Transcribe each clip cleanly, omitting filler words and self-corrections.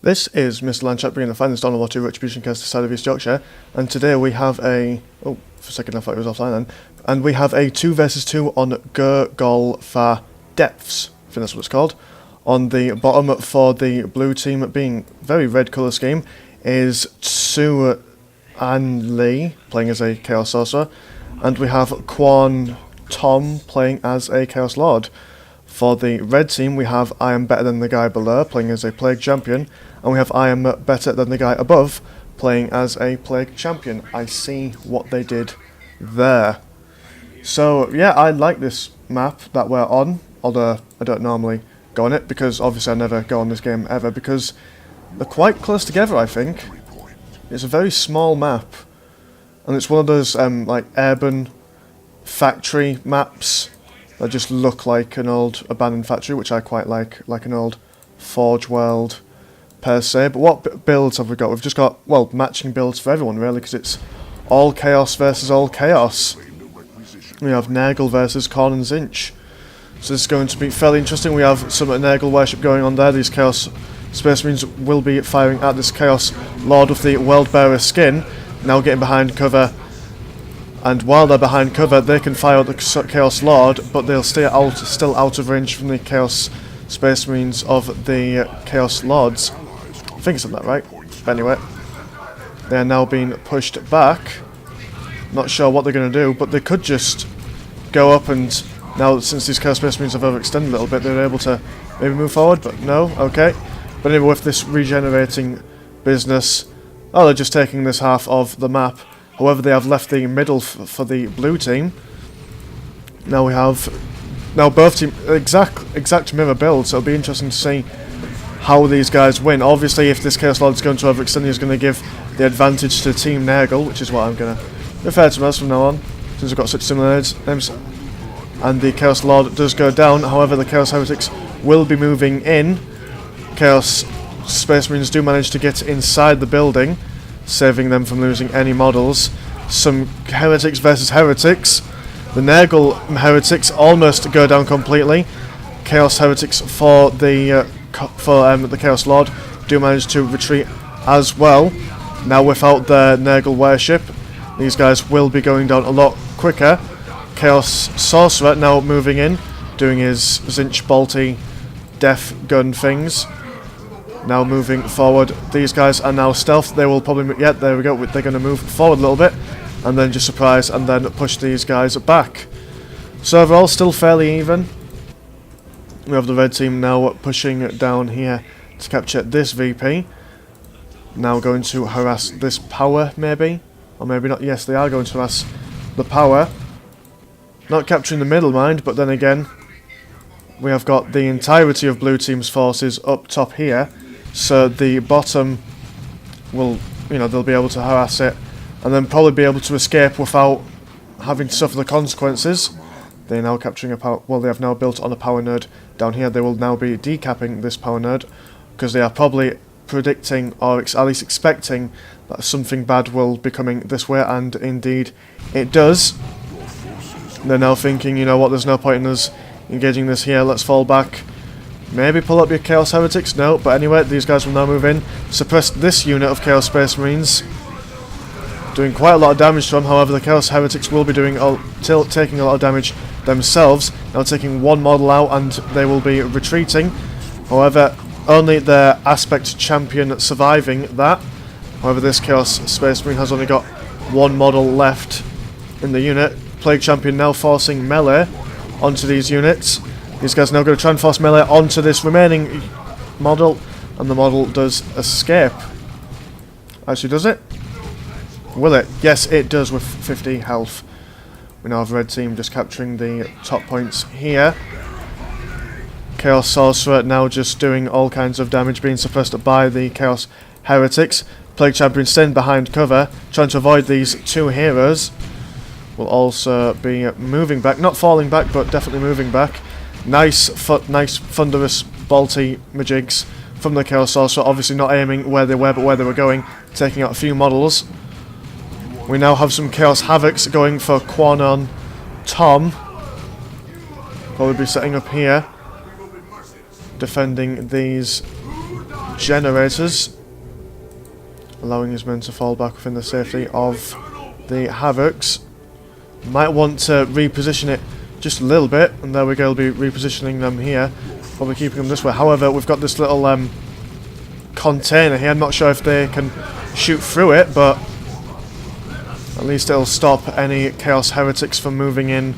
This is Mr. Landchap bringing the finest on Water Retribution cast to side of East Yorkshire, and today we have a... Oh, for a second I thought it was offline then. And we have a 2 versus 2 on Golfa Depths, I think that's what it's called. On the bottom for the blue team, being very red colour scheme, is Tsunali playing as a Chaos Sorcerer, and we have Quontom playing as a Chaos Lord. For the red team, we have I Am Better Than the Guy Below playing as a Plague Champion, and we have I Am Better Than the Guy Above playing as a Plague Champion. I see what they did there. So yeah, I like this map that we're on, although I don't normally go on it, because obviously I never go on this game ever, because they're quite close together, I think. It's a very small map, and it's one of those like urban factory maps that just look like an old abandoned factory, which I quite like an old Forge world per se. But what builds have we got? We've just got, well, matching builds for everyone really, because it's all Chaos versus all Chaos. We have Nurgle versus Khorne and Tzeentch. So this is going to be fairly interesting. We have some Nurgle worship going on there. These Chaos Space Marines will be firing at this Chaos Lord with the Worldbearer skin, now getting behind cover. And while they're behind cover, they can fire at the Chaos Lord, but they'll stay still out of range from the Chaos Space Marines of the Chaos Lords. I think I said that right. But anyway, they are now being pushed back. Not sure what they're going to do, but they could just go up and... Now, since these Chaos Space Marines have overextended a little bit, they're able to maybe move forward, but no, okay. But anyway, with this regenerating business... Oh, they're just taking this half of the map. However, they have left the middle for the blue team. Now we have... Now both teams... Exact mirror build, so it'll be interesting to see how these guys win. Obviously, if this Chaos Lord is going to overextend, he's going to give the advantage to Team Nurgle, which is what I'm going to refer to as from now on, since we've got such similar names. And the Chaos Lord does go down. However, the Chaos Heretics will be moving in. Chaos Space Marines do manage to get inside the building, saving them from losing any models. Some Heretics versus Heretics. The Nurgle Heretics almost go down completely. Chaos Heretics for the Chaos Lord do manage to retreat as well. Now without the Nurgle worship, these guys will be going down a lot quicker. Chaos Sorcerer now moving in, doing his Tzeentch bolty death gun things. Now moving forward, these guys are now stealth. They will probably, yeah, there we go. They're going to move forward a little bit, and then just surprise, and then push these guys back. So overall, still fairly even. We have the red team now pushing down here to capture this VP. Now going to harass this power, maybe, or maybe not. Yes, they are going to harass the power. Not capturing the middle, mind, but then again, we have got the entirety of blue team's forces up top here. So the bottom will, they'll be able to harass it and then probably be able to escape without having to suffer the consequences. They're now capturing a power... Well, they have now built on a power node down here. They will now be decapping this power node because they are probably predicting, or at least expecting, that something bad will be coming this way, and indeed it does. They're now thinking, you know what, there's no point in us engaging this here, let's fall back. Maybe pull up your Chaos Heretics? No, but anyway, these guys will now move in, suppress this unit of Chaos Space Marines, doing quite a lot of damage to them. However, the Chaos Heretics will be doing taking a lot of damage themselves, now taking one model out, and they will be retreating. However, only their Aspect Champion surviving that. However, this Chaos Space Marine has only got one model left in the unit. Plague Champion now forcing melee onto these units. These guys are now going to try and force melee onto this remaining model, and the model does escape. Actually, does it? Will it? Yes, it does with 50 health. We now have red team just capturing the top points here. Chaos Sorcerer now just doing all kinds of damage, being suppressed by the Chaos Heretics. Plague Champion staying behind cover, trying to avoid these two heroes. Will also be moving back, not falling back, but definitely moving back. Nice thunderous bolty majigs from the Chaos Sorcerer, obviously not aiming where they were, but where they were going, taking out a few models. We now have some Chaos Havocs going for Quontom. Probably be setting up here, defending these generators, allowing his men to fall back within the safety of the Havocs. Might want to reposition it just a little bit, and there we go, we'll be repositioning them here, probably keeping them this way. However, we've got this little container here. I'm not sure if they can shoot through it, but at least it'll stop any Chaos Heretics from moving in.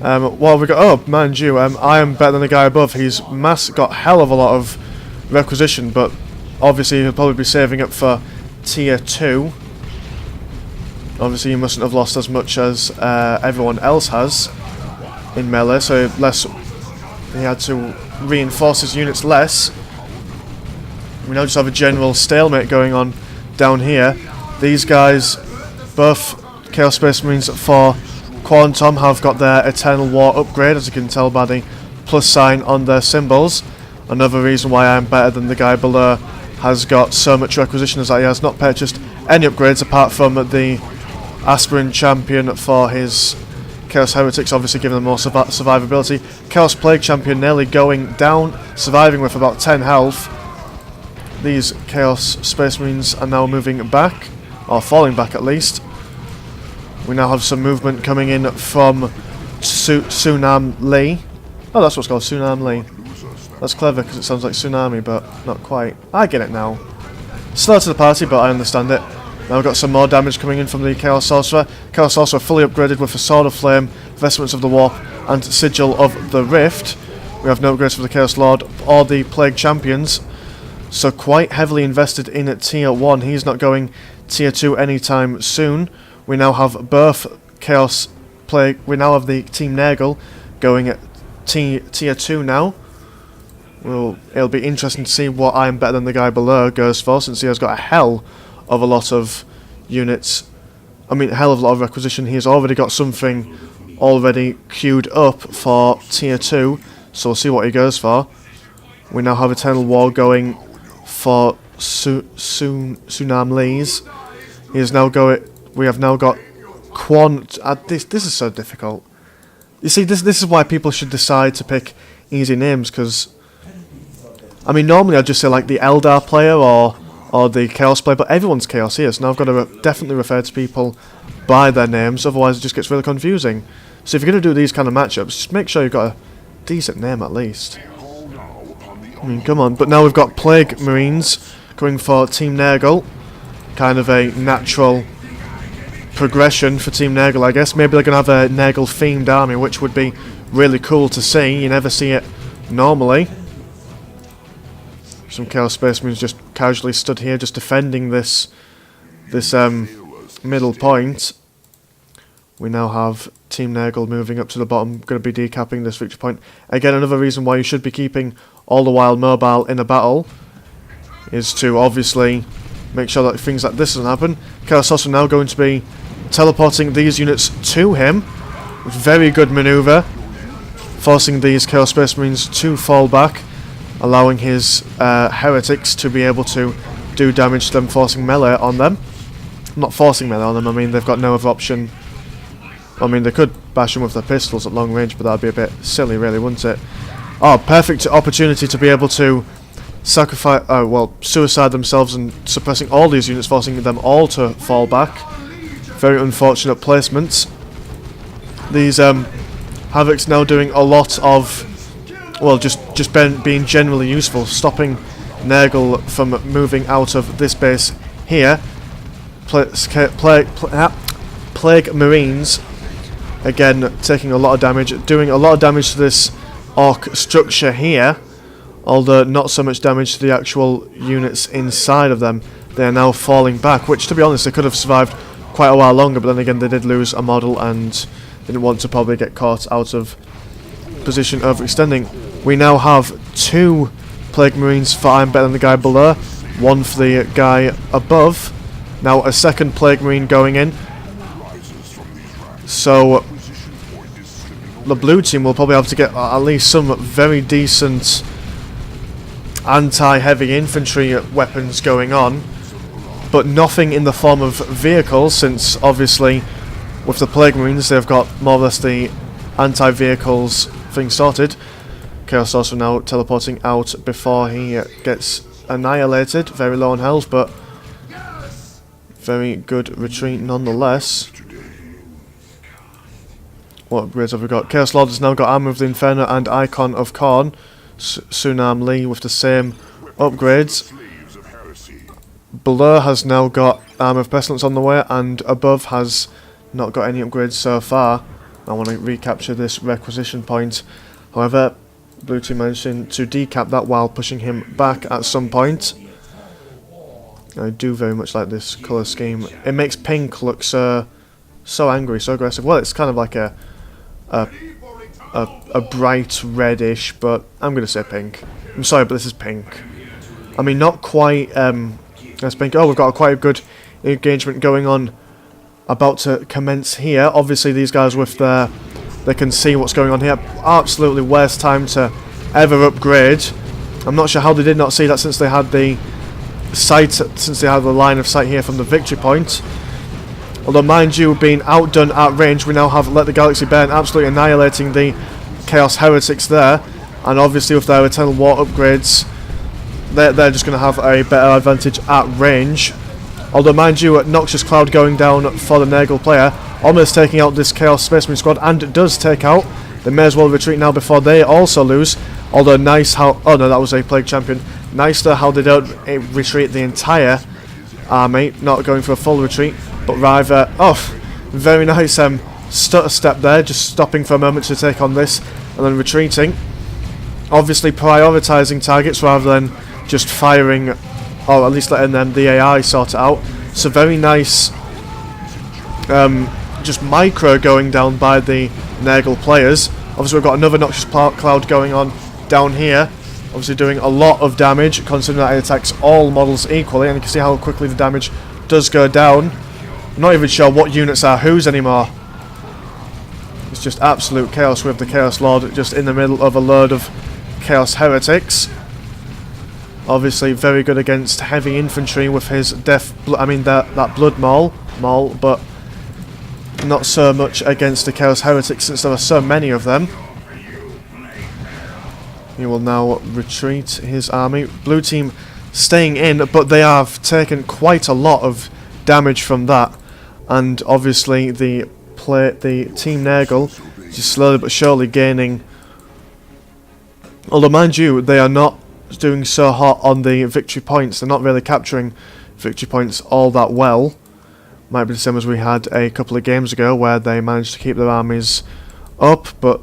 Well, we got, oh, mind you, I am better than the guy above. He's got hell of a lot of requisition, but obviously he'll probably be saving up for tier 2. Obviously he mustn't have lost as much as everyone else has in melee, so he had to reinforce his units less. We now just have a general stalemate going on down here. These guys, both Chaos Space Marines for Quontom, have got their Eternal War upgrade, as you can tell by the plus sign on their symbols. Another reason why I'm better than the guy below has got so much requisition is that he has not purchased any upgrades apart from the Aspirin Champion for his Chaos Heretics, obviously giving them more survivability. Chaos Plague Champion nearly going down, surviving with about 10 health. These Chaos Space Marines are now moving back, or falling back at least. We now have some movement coming in from Tsunali. Oh, that's what's called, Tsunali. That's clever because it sounds like tsunami, but not quite. I get it now. Slow to the party, but I understand it. Now we've got some more damage coming in from the Chaos Sorcerer. Chaos Sorcerer fully upgraded with a Sword of Flame, Vestments of the Warp, and Sigil of the Rift. We have no upgrades for the Chaos Lord or the Plague Champions. So quite heavily invested in at tier 1. He's not going tier 2 anytime soon. We now have both Chaos Plague. We now have the Team Nurgle going at tier 2 now. Well, it'll be interesting to see what I'm better than the guy below goes for, since he has got a hell of a lot of units. I mean, a hell of a lot of requisition. He has already got something already queued up for tier 2, so we'll see what he goes for. We now have Eternal War going for Tsunami's. He is now going. We have now got this is so difficult. You see, this is why people should decide to pick easy names, because I mean, normally I'd just say like the Eldar player or the Chaos player, but everyone's Chaos here, so now I've got to definitely refer to people by their names, otherwise it just gets really confusing. So if you're going to do these kind of matchups, just make sure you've got a decent name at least. I mean, come on. But now we've got Plague Marines going for Team Nurgle. Kind of a natural progression for Team Nurgle, I guess. Maybe they're going to have a Nurgle-themed army, which would be really cool to see. You never see it normally. Some Chaos Space Marines just casually stood here, just defending this middle point. We now have Team Nurgle moving up to the bottom, going to be decapping this victory point. Again, another reason why you should be keeping all the while mobile in a battle is to obviously make sure that things like this doesn't happen. Chaos Sorcerer now going to be teleporting these units to him. Very good maneuver, forcing these Chaos Space Marines to fall back, allowing his heretics to be able to do damage to them, forcing melee on them. Not forcing melee on them, I mean they've got no other option. I mean, they could bash them with their pistols at long range, but that'd be a bit silly, really, wouldn't it? Oh, perfect opportunity to be able to sacrifice, suicide themselves and suppressing all these units, forcing them all to fall back. Very unfortunate placements. These Havocs now doing a lot of, well, just being generally useful, stopping Nurgle from moving out of this base here. Plague Marines, again, taking a lot of damage, doing a lot of damage to this Orc structure here, although not so much damage to the actual units inside of them. They are now falling back, which, to be honest, they could have survived quite a while longer, but then again, they did lose a model and didn't want to probably get caught out of position overextending. We now have 2 Plague Marines for I'm better than the guy below, 1 for the guy above. Now a second Plague Marine going in. So the blue team will probably have to get at least some very decent anti-heavy infantry weapons going on, but nothing in the form of vehicles, since obviously with the Plague Marines they've got more or less the anti-vehicles thing sorted. Chaos Sorcerer now teleporting out before he gets annihilated. Very low on health, but very good retreat nonetheless. What upgrades have we got? Chaos Lord has now got Armor of the Inferno and Icon of Khorne. Tsunali with the same upgrades. Below has now got Armor of Pestilence on the way, and above has not got any upgrades so far. I want to recapture this requisition point. However, blue team managing to decap that while pushing him back at some point. I do very much like this colour scheme. It makes pink look so angry, so aggressive. Well, it's kind of like a bright reddish, but I'm going to say pink. I'm sorry, but this is pink. I mean, not quite as pink. Oh, we've got quite a good engagement going on, about to commence here. Obviously, these guys with their... They can see what's going on here. Absolutely worst time to ever upgrade. I'm not sure how they did not see that since they had the sight, since they had the line of sight here from the victory point. Although, mind you, being outdone at range, we now have Let the Galaxy Burn, absolutely annihilating the Chaos Heretics there. And obviously with their Eternal War upgrades, they're just going to have a better advantage at range. Although, mind you, Noxious Cloud going down for the Nurgle player, almost taking out this Chaos Space Marine squad, and it does take out. They may as well retreat now before they also lose. Although nice how... Oh no, that was a Plague Champion. Nice though how they don't retreat the entire army, not going for a full retreat, but rather... Oh, very nice stutter step there, just stopping for a moment to take on this, and then retreating. Obviously prioritising targets rather than just firing, or at least letting them, the AI sort it out. So very nice, just micro going down by the Nurgle players. Obviously we've got another Noxious Cloud going on down here, obviously doing a lot of damage, considering that it attacks all models equally, and you can see how quickly the damage does go down. I'm not even sure what units are whose anymore. It's just absolute chaos with the Chaos Lord just in the middle of a load of Chaos Heretics. Obviously very good against heavy infantry with his that Blood Maul, but not so much against the Chaos Heretics since there are so many of them. He will now retreat his army. Blue team staying in, but they have taken quite a lot of damage from that. And obviously the Team Nurgle is slowly but surely gaining. Although mind you, they are not doing so hot on the victory points. They're not really capturing victory points all that well. Might be the same as we had a couple of games ago where they managed to keep their armies up, but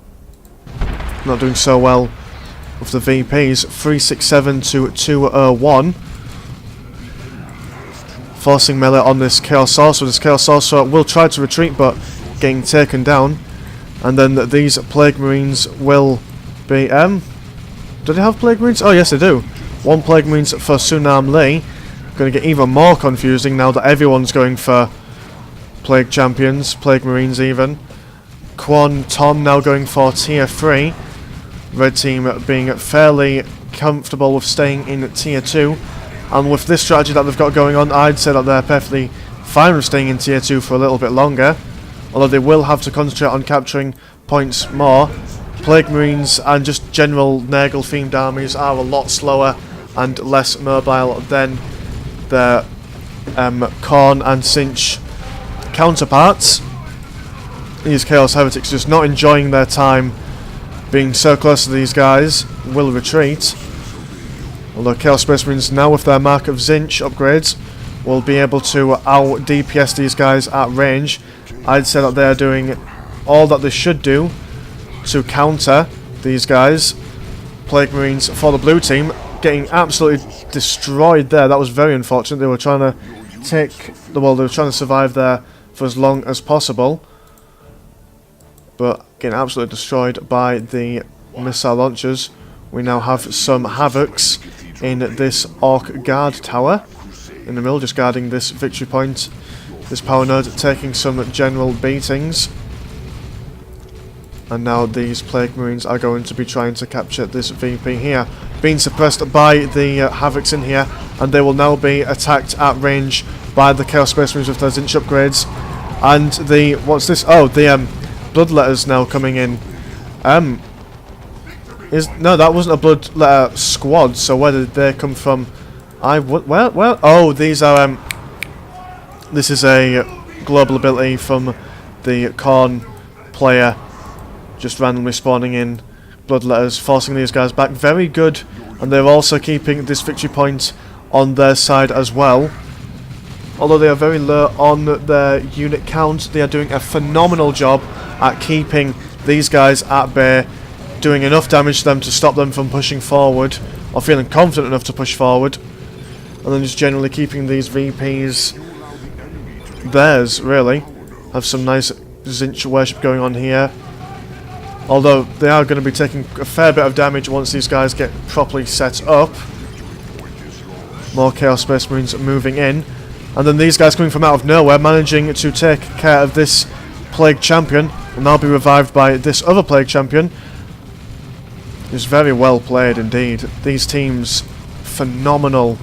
not doing so well with the VPs. 367 to 201. Forcing melee on this Chaos Sorcerer. This Chaos Sorcerer will try to retreat, but getting taken down. And then these Plague Marines will be... do they have Plague Marines? Oh yes they do. One Plague Marines for Tsunali. Going to get even more confusing now that everyone's going for Plague Champions, Plague Marines even. Quontom now going for tier 3. Red team being fairly comfortable with staying in tier 2. And with this strategy that they've got going on, I'd say that they're perfectly fine with staying in tier 2 for a little bit longer. Although they will have to concentrate on capturing points more. Plague Marines and just general Nurgle themed armies are a lot slower and less mobile than their Khorne and Tzeentch counterparts. These Chaos Heretics just not enjoying their time being so close to these guys, will retreat. Although Chaos Space Marines now with their Mark of Tzeentch upgrades will be able to out DPS these guys at range. I'd say that they are doing all that they should do to counter these guys. Plague Marines for the blue team getting absolutely destroyed there. That was very unfortunate. They were trying to they were trying to survive there for as long as possible, but getting absolutely destroyed by the missile launchers. We now have some Havocs in this Orc Guard tower in the middle, just guarding this victory point. This power node taking some general beatings. And now these Plague Marines are going to be trying to capture this VP here. Being suppressed by the Havocs in here, and they will now be attacked at range by the Chaos Space Marines with their Tzeentch upgrades. And what's this? Oh, the Bloodletters now coming in. No, that wasn't a bloodletter squad, so where did they come from? Well, oh, these are, this is a global ability from the Khorne player, just randomly spawning in bloodletters, forcing these guys back. Very good, and they're also keeping this victory point on their side as well. Although they are very low on their unit count, they are doing a phenomenal job at keeping these guys at bay, doing enough damage to them to stop them from pushing forward, or feeling confident enough to push forward, and then just generally keeping these VPs theirs, really. Have some nice Zinch worship going on here. Although they are going to be taking a fair bit of damage once these guys get properly set up. More Chaos Space Marines moving in. And then these guys coming from out of nowhere, managing to take care of this Plague Champion, and now be revived by this other Plague Champion. It's very well played indeed. These teams, phenomenal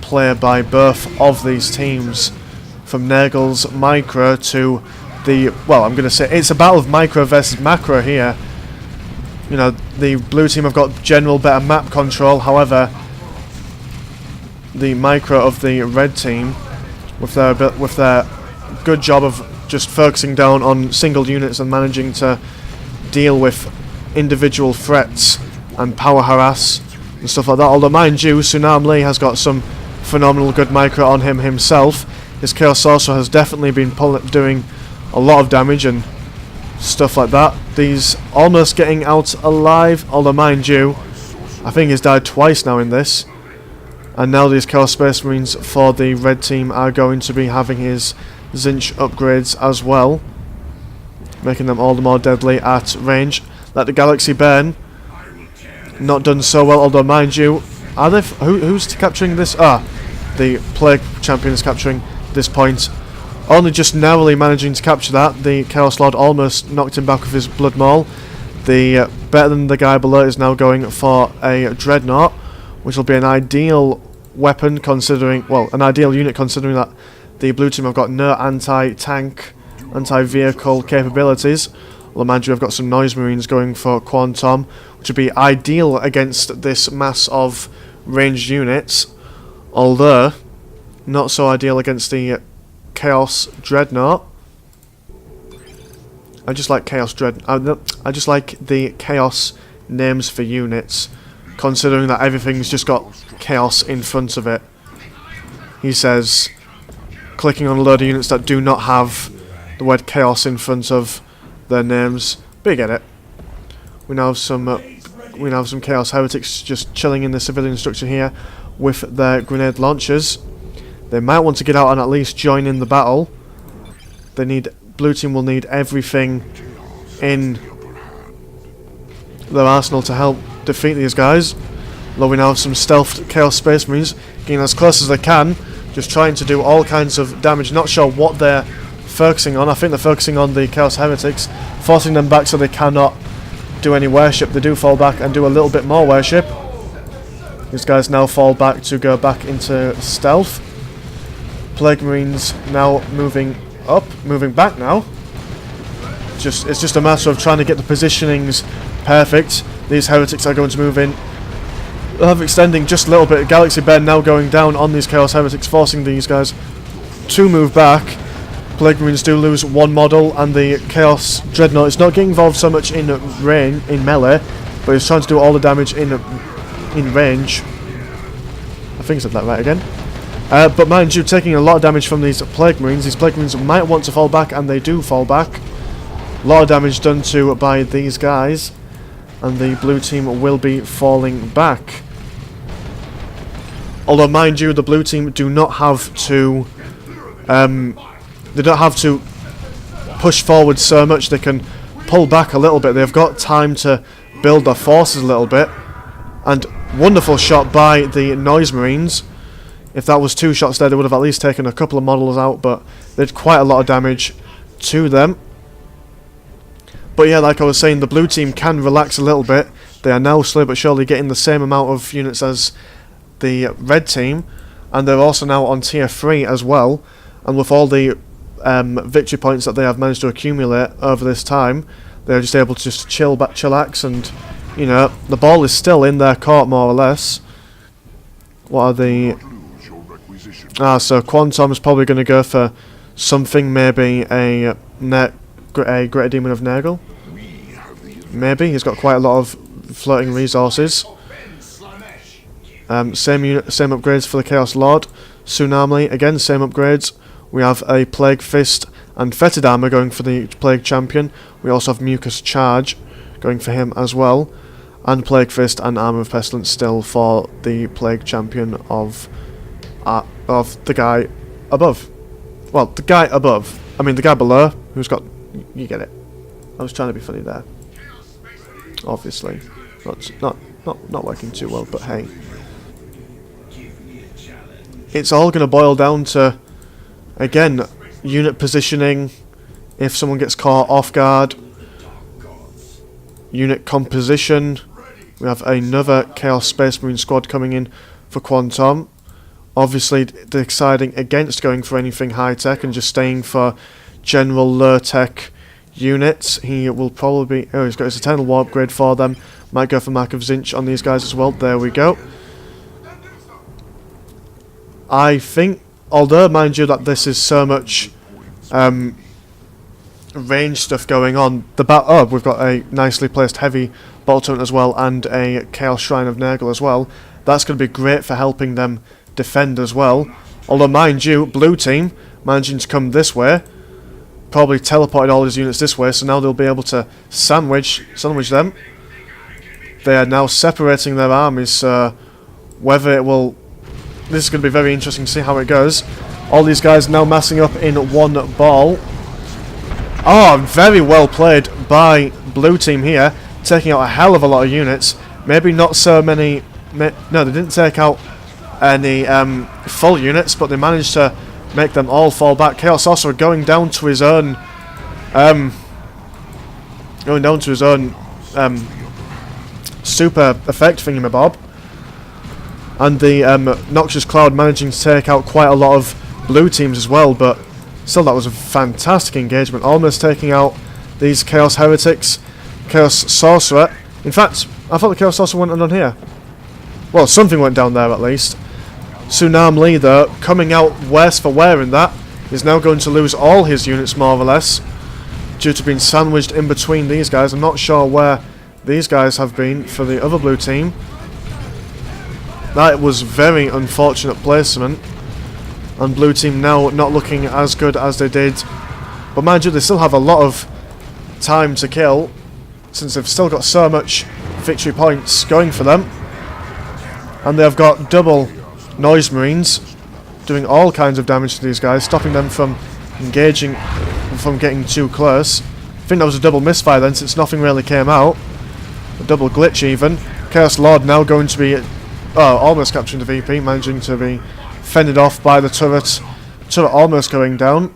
play by both of these teams. From Nagel's Micro to the, well, I'm going to say it's a battle of Micro versus Macro here. You know, the blue team have got general better map control, however, the Micro of the red team, with their good job of just focusing down on single units and managing to deal with individual threats and power harass and stuff like that. Although, mind you, Tsunali has got some phenomenal good micro on him himself. His Chaos Sorcerer has definitely been doing a lot of damage and stuff like that. These almost getting out alive, although mind you, I think he's died twice now in this. And now these Chaos Space Marines for the red team are going to be having his Zinch upgrades as well, making them all the more deadly at range. Let the Galaxy burn. Not done so well, although mind you, are they who's capturing this? The Plague Champion is capturing this point. Only just narrowly managing to capture that. The Chaos Lord almost knocked him back with his Blood Maul. The better than the guy below is now going for a Dreadnought, which will be an ideal weapon considering, well, an ideal unit considering that the blue team have got no anti-tank, anti-vehicle capabilities. Well, mind you, I've got some Noise Marines going for Quontom, which would be ideal against this mass of ranged units, although not so ideal against the Chaos Dreadnought. I just like Chaos I just like the Chaos names for units, considering that everything's just got Chaos in front of it. He says, clicking on a load of units that do not have the word Chaos in front of their names. But you get it. We now have some Chaos Heretics just chilling in the civilian structure here with their grenade launchers. They might want to get out and at least join in the battle. Blue team will need everything in their arsenal to help defeat these guys. Though we now have some stealthed Chaos Space Marines getting as close as they can, just trying to do all kinds of damage. Not sure what they're focusing on. I think they're focusing on the Chaos Heretics, forcing them back so they cannot do any worship. They do fall back and do a little bit more worship. These guys now fall back to go back into stealth. Plague Marines now moving back now. It's just a matter of trying to get the positionings perfect. These Heretics are going to move in. They'll have extending just a little bit. Galaxy Bear now going down on these Chaos Heretics, forcing these guys to move back. Plague Marines do lose one model, and the Chaos Dreadnought is not getting involved so much in melee, but he's trying to do all the damage in range. I think I said that right again. But mind you, taking a lot of damage from these Plague Marines. These Plague Marines might want to fall back, and they do fall back. A lot of damage done to by these guys, and the blue team will be falling back. Although, mind you, the blue team do not have to. They don't have to push forward so much. They can pull back a little bit. They've got time to build their forces a little bit. And wonderful shot by the Noise Marines. If that was 2 shots there, they would have at least taken a couple of models out, but they did quite a lot of damage to them. But yeah, like I was saying, the blue team can relax a little bit. They are now slowly but surely getting the same amount of units as the red team, and they're also now on tier 3 as well. And with all the victory points that they have managed to accumulate over this time, they're just able to just chillax and, you know, the ball is still in their court more or less. What are the... so Quontom is probably going to go for something, maybe a Greater Demon of Nurgle. Maybe, he's got quite a lot of floating resources. Same upgrades for the Chaos Lord. Tsunali, again, same upgrades. We have a Plague Fist and Fetid Armor going for the Plague Champion. We also have Mucus Charge going for him as well. And Plague Fist and Armor of Pestilence still for the Plague Champion of the guy above. Well, the guy above. I mean, the guy below, who's got... You get it. I was trying to be funny there. Obviously. Not working too well, but hey. It's all going to boil down to, again, unit positioning, if someone gets caught off guard, unit composition. We have another Chaos Space Marine squad coming in for Quontom. Obviously deciding against going for anything high-tech and just staying for general low-tech units. He will probably be... Oh, he's got his Eternal War upgrade for them. Might go for Mark of Zinch on these guys as well. There we go. I think, although, mind you, that this is so much range stuff going on, we've got a nicely placed heavy bolt turret as well, and a Chaos Shrine of Nurgle as well. That's going to be great for helping them defend as well. Although, mind you, blue team managing to come this way, probably teleported all his units this way, so now they'll be able to sandwich them. They are now separating their armies, so whether it will... This is going to be very interesting to see how it goes. All these guys now massing up in one ball. Oh, very well played by blue team here, taking out a hell of a lot of units. Maybe not so many... No, they didn't take out any full units, but they managed to make them all fall back. Chaos Sorcerer going down to his own... super effect thingamabob. And the Noxious Cloud managing to take out quite a lot of blue teams as well, but still that was a fantastic engagement, almost taking out these Chaos Heretics. Chaos Sorcerer, in fact, I thought the Chaos Sorcerer went on here. Well, something went down there at least. Tsunali though, coming out worse for wear in that, is now going to lose all his units more or less, due to being sandwiched in between these guys. I'm not sure where these guys have been for the other blue team. That was very unfortunate placement, and blue team now not looking as good as they did. But mind you, they still have a lot of time to kill, since they've still got so much victory points going for them. And they've got double Noise Marines doing all kinds of damage to these guys, stopping them from engaging, from getting too close. I think that was a double misfire then, since nothing really came out. A double glitch even. Chaos Lord now going to be... almost capturing the VP, managing to be fended off by the turret. Turret almost going down.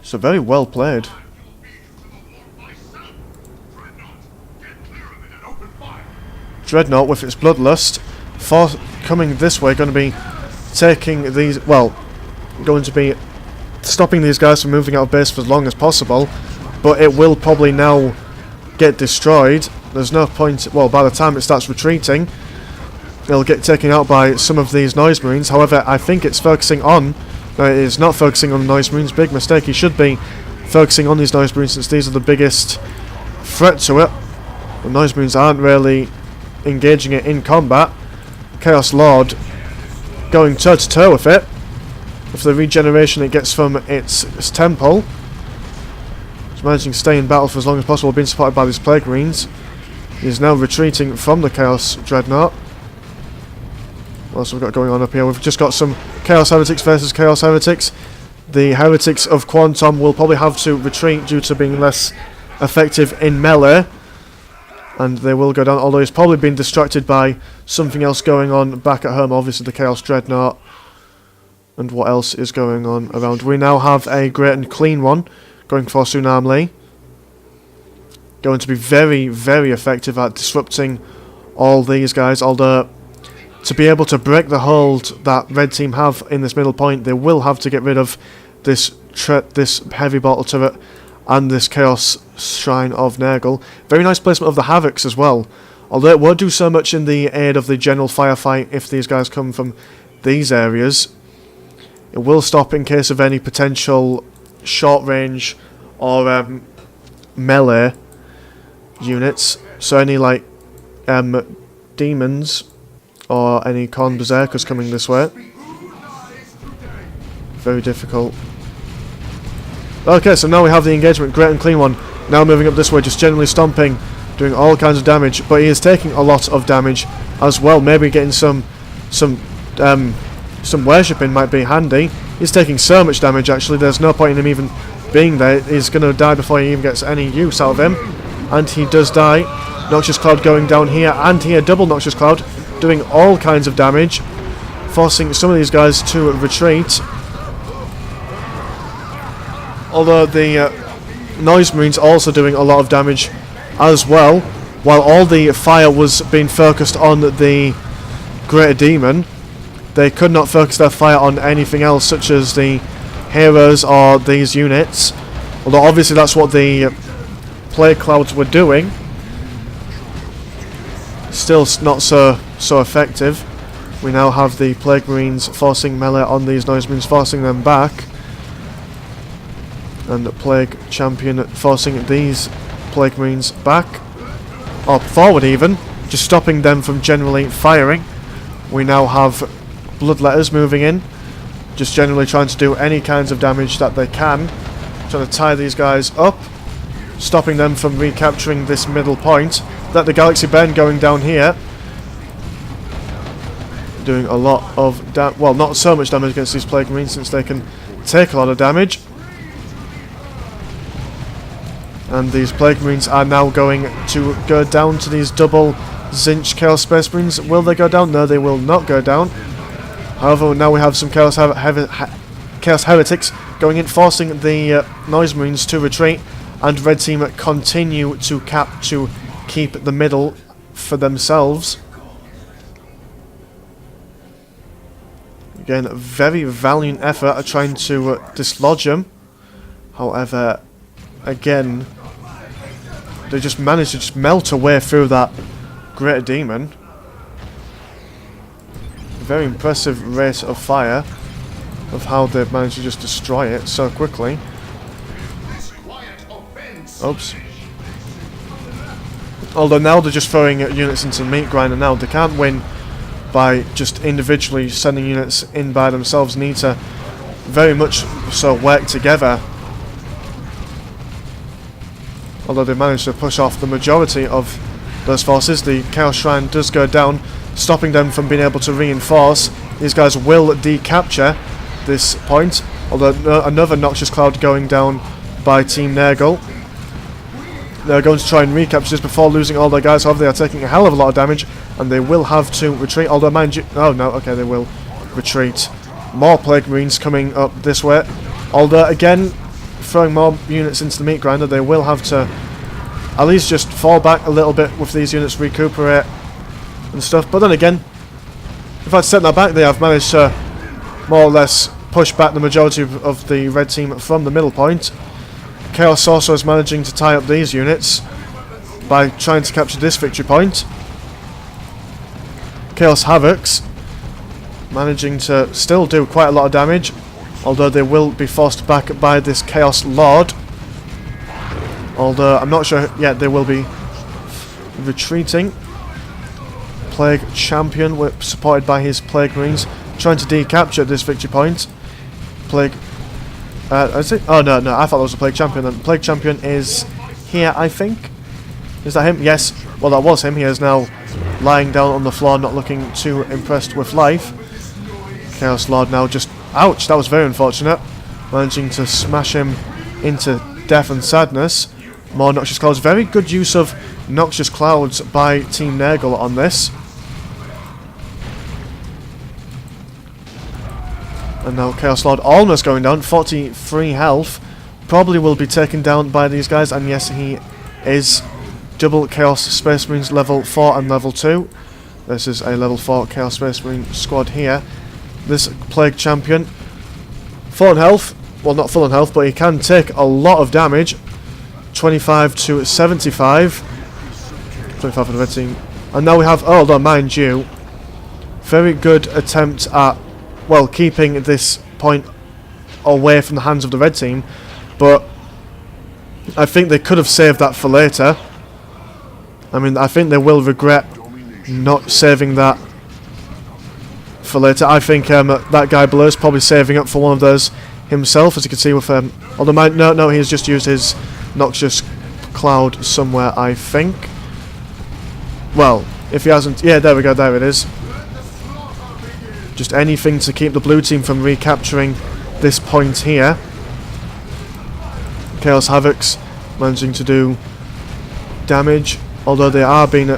So very well played. Dreadnought with its Bloodlust coming this way, going to be taking these... Well, going to be stopping these guys from moving out of base for as long as possible. But it will probably now get destroyed. There's no point... Well, by the time it starts retreating, it'll get taken out by some of these Noise Marines. However, I think it's focusing on... No, it is not focusing on the Noise Marines. Big mistake. He should be focusing on these Noise Marines, since these are the biggest threat to it. The Noise Marines aren't really engaging it in combat. Chaos Lord going toe-to-toe with it. With the regeneration it gets from its temple. It's managing to stay in battle for as long as possible, being supported by these Plague Marines. He's now retreating from the Chaos Dreadnought. What else have we got going on up here? We've just got some Chaos Heretics versus Chaos Heretics. The Heretics of Quontom will probably have to retreat due to being less effective in melee. And they will go down, although he's probably been distracted by something else going on back at home. Obviously the Chaos Dreadnought. And what else is going on around? We now have a great and clean one going for Tsunali. Going to be very, very effective at disrupting all these guys. Although, to be able to break the hold that red team have in this middle point, they will have to get rid of this heavy bottle turret and this Chaos Shrine of Nurgle. Very nice placement of the Havocs as well. Although it won't do so much in the aid of the general firefight if these guys come from these areas. It will stop in case of any potential short range or melee units. So any like demons or any Khorne berserkers coming this way. Very difficult. Okay, so now we have the engagement. Great and clean one. Now moving up this way, just generally stomping, doing all kinds of damage. But he is taking a lot of damage as well. Maybe getting some worshipping might be handy. He's taking so much damage actually, there's no point in him even being there. He's going to die before he even gets any use out of him. And he does die. Noxious Cloud going down here and here. Double Noxious Cloud doing all kinds of damage. Forcing some of these guys to retreat. Although the Noise Marines also doing a lot of damage as well. While all the fire was being focused on the Greater Demon, they could not focus their fire on anything else, such as the heroes or these units. Although obviously that's what the Plague Clouds were doing. Still not so effective. We now have the Plague Marines forcing melee on these Noise Marines, forcing them back. And the Plague Champion forcing these Plague Marines back. Or forward even. Just stopping them from generally firing. We now have Bloodletters moving in. Just generally trying to do any kinds of damage that they can. Trying to tie these guys up. Stopping them from recapturing this middle point. That the Galaxy Burn going down here. Doing a lot of damage. Well, not so much damage against these Plague Marines since they can take a lot of damage. And these Plague Marines are now going to go down to these double Zinch Chaos Space Marines. Will they go down? No, they will not go down. However, now we have some Chaos Heretics going in, forcing the Noise Marines to retreat. And Red Team continue to keep the middle for themselves. Again, a very valiant effort at trying to dislodge them. However, again, they just managed to just melt away through that Greater Demon. Very impressive rate of fire of how they managed to just destroy it so quickly. Oops. Although now they're just throwing units into the meat grinder now. They can't win by just individually sending units in by themselves. Need to very much so work together. Although they managed to push off the majority of those forces, the Chaos Shrine does go down, stopping them from being able to reinforce. These guys will decapture this point, although another Noxious Cloud going down by Team Nurgle. They're going to try and recapture this before losing all their guys. However, they are taking a hell of a lot of damage, and they will have to retreat. Although, mind you, oh no, okay, they will retreat. More Plague Marines coming up this way. Although, again, throwing more units into the meat grinder, they will have to at least just fall back a little bit with these units, recuperate and stuff. But then again, if I'd set that back, they have managed to more or less push back the majority of the red team from the middle point. Chaos Sorcerer is managing to tie up these units by trying to capture this victory point. Chaos Havocs managing to still do quite a lot of damage, although they will be forced back by this Chaos Lord. Although I'm not sure yet, they will be retreating. Plague Champion, supported by his Plague Marines, trying to decapture this victory point. Plague... is it? Oh no, I thought that was a Plague Champion then. Plague Champion is here, I think. Is that him? Yes. Well, that was him. He is now lying down on the floor, not looking too impressed with life. Chaos Lord now just... Ouch, that was very unfortunate. Managing to smash him into death and sadness. More Noxious Clouds. Very good use of Noxious Clouds by Team Nurgle on this. And now Chaos Lord almost going down. 43 health. Probably will be taken down by these guys. And yes, he is. Double Chaos Space Marines level 4 and level 2. This is a level 4 Chaos Space Marine squad here. This Plague Champion. Full on health. Well, not full on health, but he can take a lot of damage. 25 to 75. 25 for the red team. And now we have, oh, although mind you, very good attempt at, well, keeping this point away from the hands of the red team. But I think they could have saved that for later. I mean, I think they will regret not saving that for later. I think that guy below is probably saving up for one of those himself, as you can see with although no, he's just used his noxious cloud somewhere, I think. Well, if he hasn't, yeah, there we go, there it is. Just anything to keep the blue team from recapturing this point here. Chaos Havoc's managing to do damage, although they are being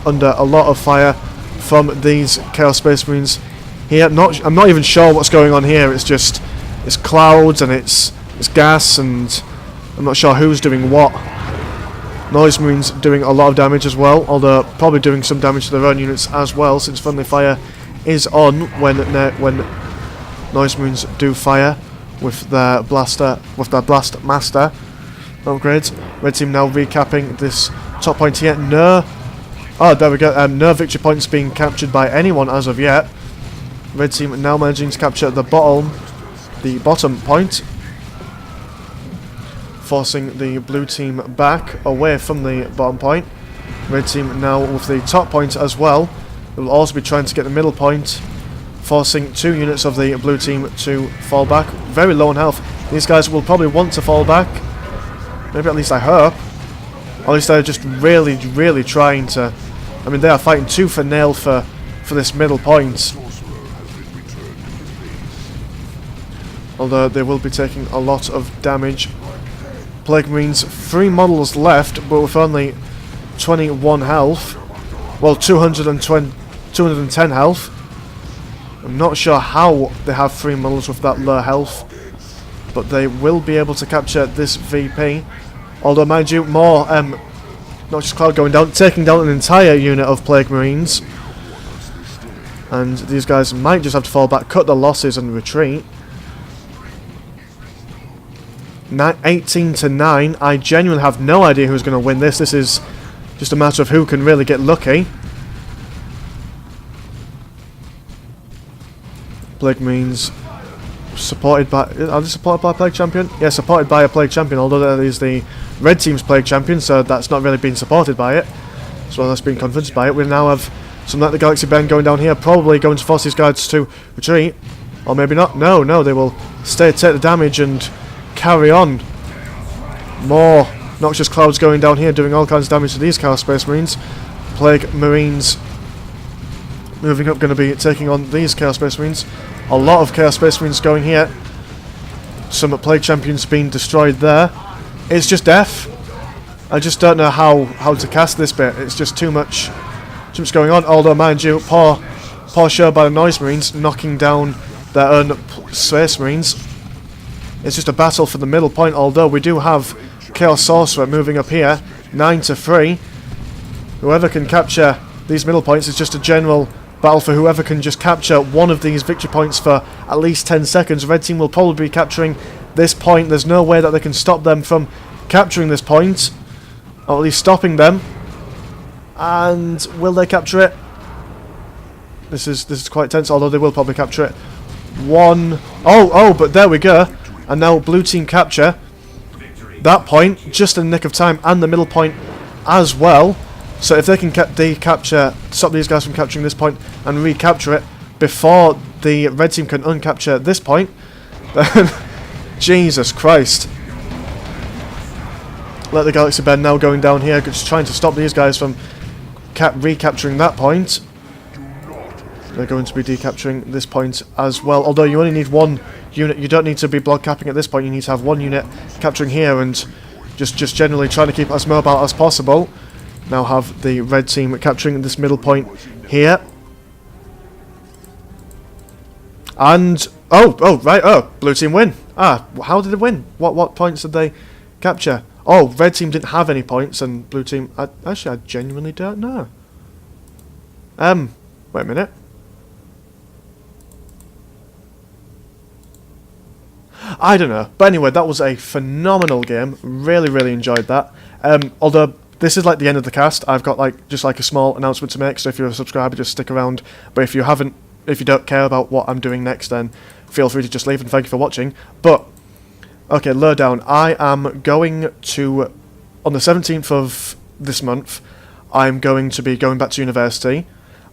under a lot of fire from these Chaos Space Marines here. I'm not even sure what's going on here. It's just, it's clouds and it's gas, and I'm not sure who's doing what. Noise Marines doing a lot of damage as well, although probably doing some damage to their own units as well, since friendly fire is on when Noise Marines do fire with their blast master upgrades. Red team now recapping this top point here. No, oh, there we go. No victory points being captured by anyone as of yet. Red team now managing to capture the bottom point, forcing the blue team back away from the bottom point. Red team now with the top point as well. They will also be trying to get the middle point, forcing 2 units of the blue team to fall back. Very low on health. These guys will probably want to fall back. Maybe, at least I hope. At least they're just really, really trying to. I mean, they are fighting tooth and nail for this middle point. Although they will be taking a lot of damage. Plague Marines, 3 models left, but with only 21 health. Well, 210 health. I'm not sure how they have 3 models with that low health, but they will be able to capture this VP. Although, mind you, more Noxious Cloud going down, taking down an entire unit of Plague Marines. And these guys might just have to fall back, cut their losses and retreat. 18 to 9. I genuinely have no idea who's going to win this. This is just a matter of who can really get lucky. Plague Marines supported by... Are they supported by a Plague Champion? Yeah, supported by a Plague Champion, although that is the red team's Plague Champion, so that's not really being supported by it. So that's being convinced by it. We now have some like the Galaxy Bend going down here, probably going to force these guys to retreat. Or maybe not. No, they will take the damage and carry on. More Noxious Clouds going down here, doing all kinds of damage to these Chaos Space Marines. Plague Marines moving up, going to be taking on these Chaos Space Marines. A lot of Chaos Space Marines going here. Some Plague Champions being destroyed there. It's just death. I just don't know how to cast this bit. It's just too much going on. Although, mind you, poor show by the Noise Marines, knocking down their own Space Marines. It's just a battle for the middle point, although we do have Chaos Sorcerer moving up here, 9 to 3. Whoever can capture these middle points is just a general battle for whoever can just capture one of these victory points for at least 10 seconds. Red team will probably be capturing this point. There's no way that they can stop them from capturing this point, or at least stopping them. And will they capture it? This is quite tense, although they will probably capture it. But there we go. And now blue team capture that point just in the nick of time, and the middle point as well. So if they can stop these guys from capturing this point and recapture it before the red team can uncapture this point, then Jesus Christ. Let the Galaxy Bend now going down here, just trying to stop these guys from recapturing that point. They're going to be decapturing this point as well, although you only need 1 unit. You don't need to be block capping at this point. You need to have 1 unit capturing here and just generally trying to keep it as mobile as possible. Now have the red team capturing this middle point here. And blue team win. How did they win? What points did they capture? Oh, red team didn't have any points, and blue team, I genuinely don't know. Wait a minute. I don't know. But anyway, that was a phenomenal game. Really, really enjoyed that. Although this is like the end of the cast, I've got like just like a small announcement to make. So if you're a subscriber, just stick around. But if you don't care about what I'm doing next, then feel free to just leave. And thank you for watching. But okay, lowdown. I am going to on the 17th of this month. I'm going to be going back to university,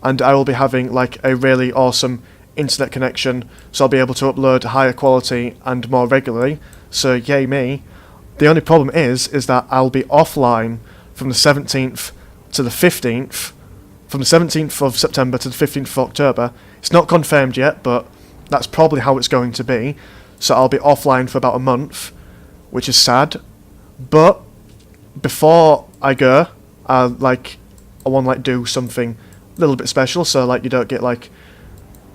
and I will be having like a really awesome internet connection, so I'll be able to upload higher quality and more regularly, so yay me. The only problem is that I'll be offline from the 17th to the 15th, from the 17th of September to the 15th of October. It's not confirmed yet, but that's probably how it's going to be, so I'll be offline for about a month, which is sad. But before I go, I want to like do something a little bit special, so like you don't get like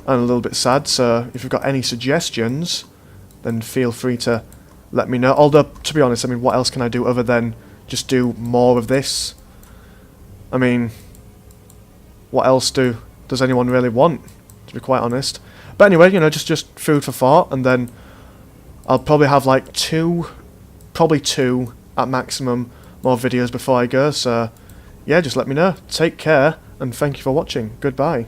and a little bit sad. So if you've got any suggestions, then feel free to let me know. Although, to be honest, I mean, what else can I do other than just do more of this? I mean, what else does anyone really want, to be quite honest? But anyway, you know, just food for thought, and then I'll probably have like probably two at maximum more videos before I go. So yeah, just let me know. Take care, and thank you for watching. Goodbye.